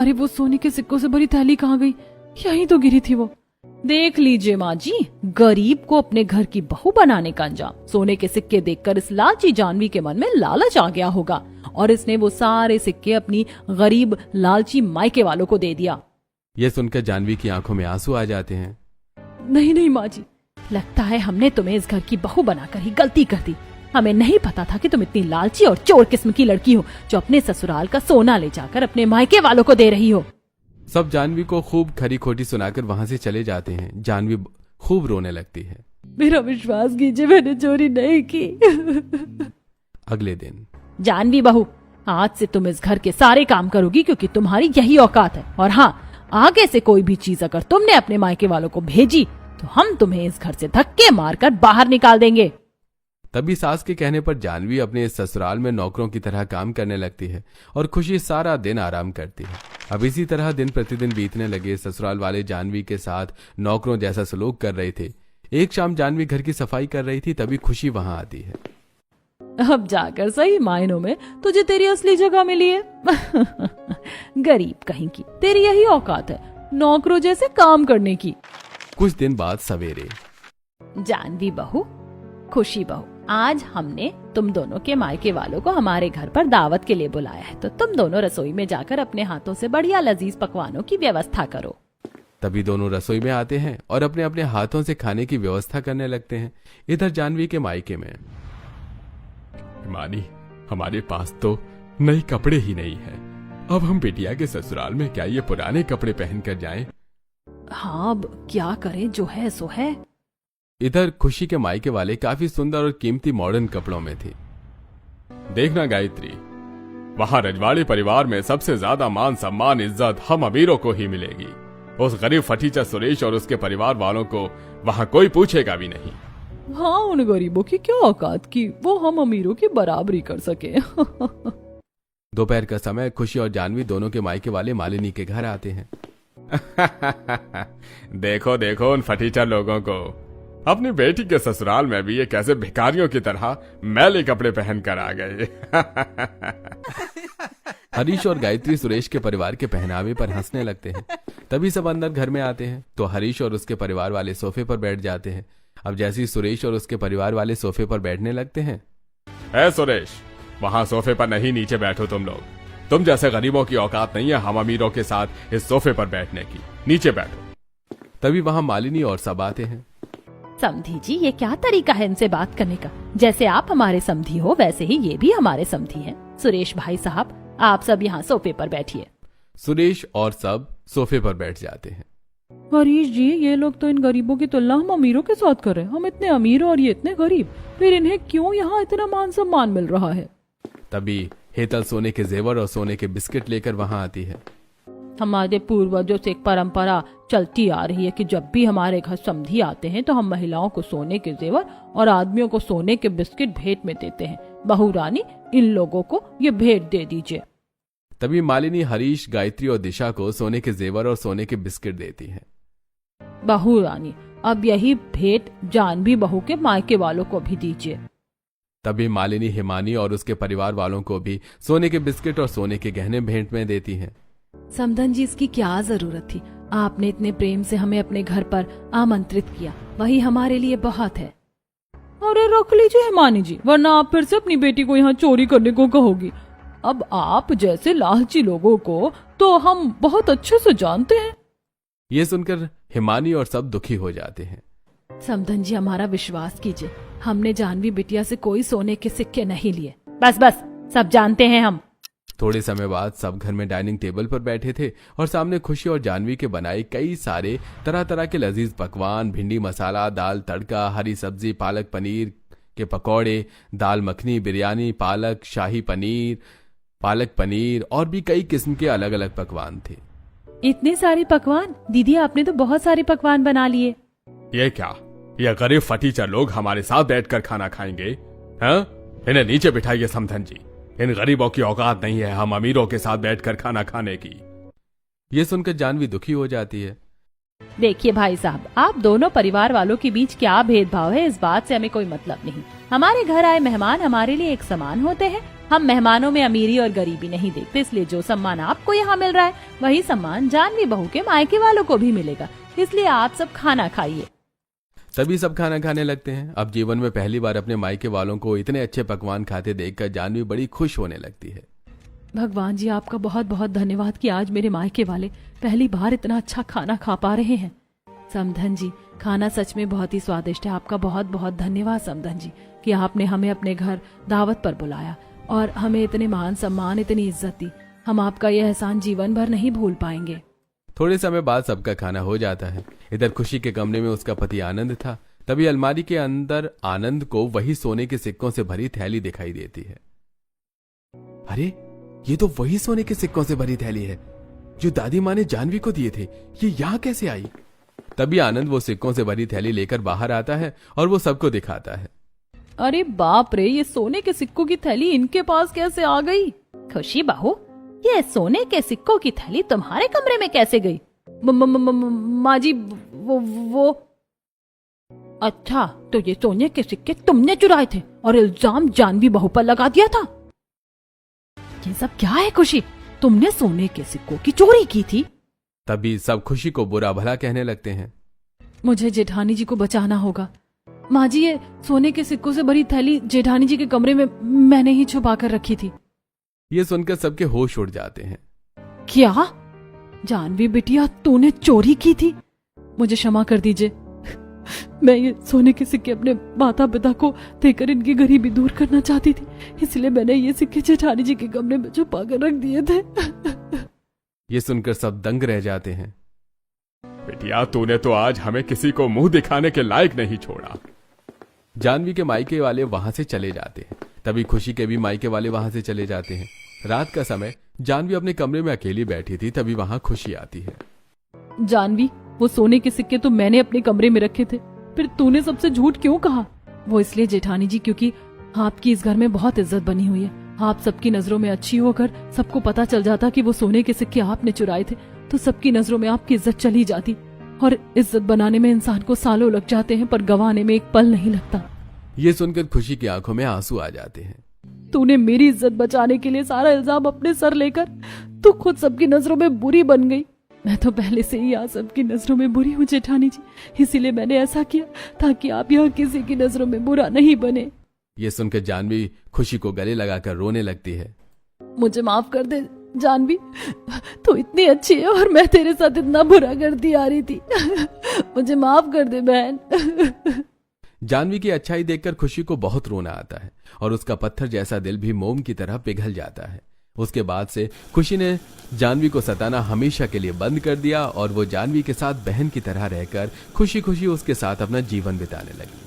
अरे वो सोने के सिक्कों से भरी थैली कहाँ गई? यहीं तो गिरी थी वो। देख लीजिए माँ जी, गरीब को अपने घर की बहू बनाने का अंजाम। सोने के सिक्के देखकर इस लालची जानवी के मन में लालच आ गया होगा और इसने वो सारे सिक्के अपनी गरीब लालची मायके वालों को दे दिया। ये सुनकर जानवी की आंखों में आंसू आ जाते हैं। नहीं नहीं माँ जी, लगता है हमने तुम्हें इस घर की बहू बनाकर ही गलती कर दी। हमें नहीं पता था कि तुम इतनी लालची और चोर किस्म की लड़की हो जो अपने ससुराल का सोना ले जाकर अपने मायके वालों को दे रही हो। सब जानवी को खूब खरी खोटी सुनाकर वहां से चले जाते हैं। जानवी खूब रोने लगती है। मेरा विश्वास कीजिए, मैंने चोरी नहीं की। अगले दिन, जानवी बहू, आज से तुम इस घर के सारे काम करोगी क्योंकि तुम्हारी यही औकात है। और हाँ, आगे से कोई भी चीज अगर तुमने अपने मायके वालों को भेजी तो हम तुम्हें इस घर से धक्के मारकर बाहर निकाल देंगे। तभी सास के कहने पर जानवी अपने इस ससुराल में नौकरों की तरह काम करने लगती है और खुशी सारा दिन आराम करती है। अब इसी तरह दिन प्रतिदिन बीतने लगे। ससुराल वाले जानवी के साथ नौकरों जैसा सलूक कर रहे थे। एक शाम जानवी घर की सफाई कर रही थी, तभी खुशी वहां आती है। अब जाकर सही मायनों में तुझे तेरी असली जगह मिली है। गरीब कहीं की, तेरी यही औकात है नौकरों जैसे काम करने की। कुछ दिन बाद सवेरे, जानवी बहू, खुशी बहू, आज हमने तुम दोनों के मायके वालों को हमारे घर पर दावत के लिए बुलाया है, तो तुम दोनों रसोई में जाकर अपने हाथों से बढ़िया लजीज पकवानों की व्यवस्था करो। तभी दोनों रसोई में आते हैं और अपने अपने हाथों से खाने की व्यवस्था करने लगते हैं। इधर जानवी के मायके में, मानी, हमारे पास तो नए कपड़े ही नहीं है। अब हम बिटिया के ससुराल में क्या ये पुराने कपड़े पहनकर जाएं? हाँ, अब क्या करें, जो है सो है। इधर खुशी के मायके वाले काफी सुंदर और कीमती मॉडर्न कपड़ों में थे। देखना गायत्री, वहां रजवाड़ी परिवार में सबसे ज्यादा मान सम्मान इज्जत हम अमीरों को ही मिलेगी। उस गरीब फटीचा सुरेश और उसके परिवार वालों को वहां कोई पूछेगा भी नहीं। हाँ, उन गरीबों की क्या औकात की वो हम अमीरों की बराबरी कर सके। दोपहर का समय, खुशी और जानवी दोनों के मायके वाले मालिनी के घर आते हैं। देखो देखो उन फटीचा लोगों को, अपनी बेटी के ससुराल में भी ये कैसे भिखारियों की तरह मैले कपड़े पहन कर आ गए। हरीश और गायत्री सुरेश के परिवार के पहनावे पर हंसने लगते हैं। तभी सब अंदर घर में आते हैं तो हरीश और उसके परिवार वाले सोफे पर बैठ जाते हैं। अब जैसे ही सुरेश और उसके परिवार वाले सोफे पर बैठने लगते हैं, ऐ सुरेश, वहां सोफे पर नहीं, नीचे बैठो तुम लोग। तुम जैसे गरीबों की औकात नहीं है हम अमीरों के साथ इस सोफे पर बैठने की, नीचे बैठो। तभी वहां मालिनी और सब आते हैं। समधी जी, ये क्या तरीका है इनसे बात करने का? जैसे आप हमारे समधी हो वैसे ही ये भी हमारे समधी हैं। सुरेश भाई साहब, आप सब यहाँ सोफे पर बैठिए। सुरेश और सब सोफे पर बैठ जाते हैं। हरीश जी, ये लोग तो इन गरीबों की तुलना हम अमीरों के साथ कर रहे हैं। हम इतने अमीर और ये इतने गरीब, फिर इन्हें क्यों यहाँ इतना मान सम्मान मिल रहा है? तभी हेतल सोने के जेवर और सोने के बिस्किट लेकर वहाँ आती है। हमारे पूर्वजों से एक परंपरा चलती आ रही है कि जब भी हमारे घर समधी आते हैं तो हम महिलाओं को सोने के जेवर और आदमियों को सोने के बिस्किट भेंट में देते हैं। बहू रानी, इन लोगों को ये भेंट दे दीजिए। तभी मालिनी हरीश, गायत्री और दिशा को सोने के जेवर और सोने के बिस्किट देती है। बहू रानी, अब यही भेंट जानवी बहू के मायके वालों को भी दीजिए। तभी मालिनी हिमानी और उसके परिवार वालों को भी सोने के बिस्किट और सोने के गहने भेंट में देती हैं। समधन जी, इसकी क्या जरूरत थी? आपने इतने प्रेम से हमें अपने घर पर आमंत्रित किया, वही हमारे लिए बहुत है। अरे रख लीजिए हिमानी जी, वरना आप फिर से अपनी बेटी को यहाँ चोरी करने को कहोगी। अब आप जैसे लालची लोगों को तो हम बहुत अच्छे से जानते हैं। ये सुनकर हिमानी और सब दुखी हो जाते हैं। समधन जी, हमारा विश्वास कीजिए, हमने जानवी बिटिया से कोई सोने के सिक्के नहीं लिए। बस बस, सब जानते हैं हम। थोड़े समय बाद सब घर में डाइनिंग टेबल पर बैठे थे और सामने खुशी और जानवी के बनाए कई सारे तरह तरह के लजीज पकवान, भिंडी मसाला, दाल तड़का, हरी सब्जी, पालक पनीर के पकौड़े, दाल मखनी, बिरयानी, पालक शाही पनीर, पालक पनीर और भी कई किस्म के अलग अलग पकवान थे। इतने सारे पकवान? दीदी, आपने तो बहुत सारे पकवान बना लिए। ये क्या, ये गरीब फटीचर लोग हमारे साथ बैठकर खाना खाएंगे? हाँ, इन्हें नीचे बिठाइए समधन जी। इन गरीबों की औकात नहीं है हम अमीरों के साथ बैठकर खाना खाने की। ये सुनकर जानवी दुखी हो जाती है। देखिए भाई साहब, आप दोनों परिवार वालों के बीच क्या भेदभाव है, इस बात से हमें कोई मतलब नहीं। हमारे घर आए मेहमान हमारे लिए एक समान होते हैं हम मेहमानों में अमीरी और गरीबी नहीं देखते, इसलिए जो सम्मान आपको यहाँ मिल रहा है वही सम्मान जानवी बहू के मायके वालों को भी मिलेगा। इसलिए आप सब खाना खाइए। तभी सब खाना खाने लगते हैं। अब जीवन में पहली बार अपने मायके वालों को इतने अच्छे पकवान खाते देखकर जानवी बड़ी खुश होने लगती है। भगवान जी आपका बहुत बहुत धन्यवाद कि आज मेरे मायके वाले पहली बार इतना अच्छा खाना खा पा रहे हैं। समधन जी, खाना सच में बहुत ही स्वादिष्ट है। आपका बहुत बहुत धन्यवाद समधन जी कि आपने हमें अपने घर दावत पर बुलाया और हमें इतने मान सम्मान, इतनी इज्जत दी। हम आपका यह एहसान जीवन भर नहीं भूल पाएंगे। थोड़े समय बाद सबका खाना हो जाता है। इधर खुशी के कमरे में उसका पति आनंद था। तभी अलमारी के अंदर आनंद को वही सोने के सिक्कों से भरी थैली दिखाई देती है। अरे, ये तो वही सोने के सिक्कों से भरी थैली है जो दादी माँ ने जानवी को दिए थे। ये यहाँ कैसे आई? तभी आनंद वो सिक्कों से भरी थैली लेकर बाहर आता है और वो सबको दिखाता है। अरे बाप रे, ये सोने के सिक्कों की थैली इनके पास कैसे आ गई? खुशी बहू, ये सोने के सिक्कों की थैली तुम्हारे कमरे में कैसे गई? माँ जी, वो अच्छा, तो ये सोने के सिक्के तुमने चुराए थे और इल्जाम जानवी बहू पर लगा दिया था। ये सब क्या है खुशी? तुमने सोने के सिक्कों की चोरी की थी? तभी सब खुशी को बुरा भला कहने लगते हैं। मुझे जेठानी जी को बचाना होगा। माँ जी, ये सोने के सिक्कों से भरी थैली जेठानी जी के कमरे में मैंने ही छुपा कर रखी थी। ये सुनकर सबके होश उड़ जाते हैं। क्या? जानवी बिटिया, तूने चोरी की थी? मुझे क्षमा कर दीजिए। मैं ये सोने के सिक्के अपने माता पिता को देकर इनकी गरीबी दूर करना चाहती थी, इसलिए मैंने ये सिक्के जेठानी जी के कमरे में छुपा कर रख दिए थे। ये सुनकर सब दंग रह जाते हैं। बेटिया, तूने तो आज हमें किसी को मुंह दिखाने के लायक नहीं छोड़ा। जानवी के मायके वाले वहां से चले जाते हैं। तभी खुशी के भी मायके वाले वहां से चले जाते हैं। रात का समय जानवी अपने कमरे में अकेली बैठी थी। तभी वहां खुशी आती है। जानवी, वो सोने के सिक्के तो मैंने अपने कमरे में रखे थे, फिर तूने सबसे झूठ क्यों कहा? वो इसलिए जेठानी जी, क्योंकि आपकी इस घर में बहुत इज्जत बनी हुई है। आप सबकी नजरों में अच्छी होकर सबको पता चल जाता कि वो सोने के सिक्के आपने चुराए थे, तो सबकी नजरों में आपकी इज्जत चली जाती। और इज्जत बनाने में इंसान को सालों लग जाते हैं, पर गंवाने में एक पल नहीं लगता। ये सुनकर खुशी की आंखों में आंसू आ जाते हैं। तूने मेरी इज्जत बचाने के लिए सारा इल्जाम अपने सर लेकर तू खुद सबकी नजरों में बुरी बन गई। मैं तो पहले से ही आप सबकी नजरों में बुरी हूँ जेठानी जी, इसीलिए मैंने ऐसा किया ताकि आप यहाँ किसी की नजरों में बुरा नहीं बने। ये सुनकर जानवी खुशी को गले लगाकर रोने लगती है। मुझे माफ कर दे जानवी, तू इतनी अच्छी है और मैं तेरे साथ इतना बुरा करती आ रही थी। मुझे माफ कर दे बहन। जानवी की अच्छाई देखकर खुशी को बहुत रोना आता है और उसका पत्थर जैसा दिल भी मोम की तरह पिघल जाता है। उसके बाद से खुशी ने जानवी को सताना हमेशा के लिए बंद कर दिया और वो जानवी के साथ बहन की तरह रहकर खुशी खुशी उसके साथ अपना जीवन बिताने लगी।